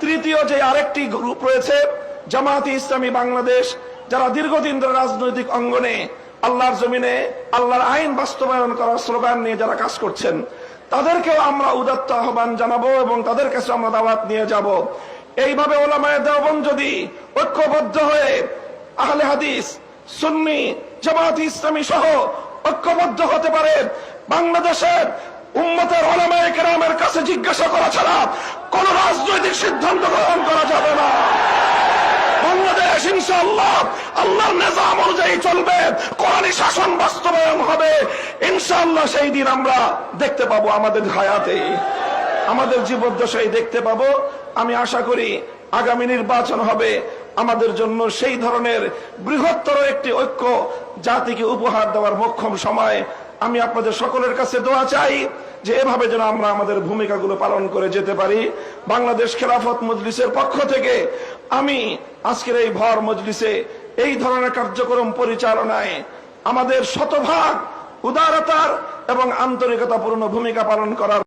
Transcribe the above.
তৃতীয় যে আরেকটি গ্রুপ রয়েছে জামায়াতে ইসলামী বাংলাদেশ, যারা দীর্ঘদিন ধরে রাজনৈতিক অঙ্গনে আল্লাহর জমিনে আল্লাহর আইন বাস্তবায়ন করার স্লোগান নিয়ে যারা কাজ করছেন, তাদেরকেও আমরা উদাত্ত আহ্বান জানাবো এবং তাদের কাছে আমরা দাওয়াত নিয়ে যাব। এইভাবে ওলামায়ে দেওবন্দ যদি ঐক্যবদ্ধ হয়ে আহলে হাদিস, সুন্নি, জামায়াতে ইসলামী সহ ঐক্যবদ্ধ হতে পারে, বাংলাদেশের উম্মতের ওলামায়ে কেরামের কাছে জিজ্ঞাসা করা ছাড়া কোন রাজনৈতিক সিদ্ধান্ত গ্রহণ করা যাবে না। বাংলাদেশ ইনশাআল্লাহ আল্লাহর নিজাম অনুযায়ী চলবে, কোরআনী শাসন বাস্তবায়ন হবে ইনশাআল্লাহ। সেই দিন আমরা দেখতে পাবো, আমাদের হায়াতে, আমাদের জীবদ্দশায় দেখতে পাবো। আমি আশা করি আগামী নির্বাচন হবে আমাদের জন্য সেই ধরনের বৃহত্তর একটি ঐক্য জাতিকে উপহার দেওয়ার মোক্ষম সময়। আমি আপনাদের সকলের কাছে দোয়া চাই যে এভাবে যেন আমরা আমাদের ভূমিকাগুলো পালন করে যেতে পারি। বাংলাদেশ খেলাফত মজলিসের পক্ষ থেকে আমি আজকের এই ভর মজলিসে এই ধরনের কার্যক্রম পরিচালনায় আমাদের শতভাগ উদারতার এবং আন্তরিকতাপূর্ণ ভূমিকা পালন করার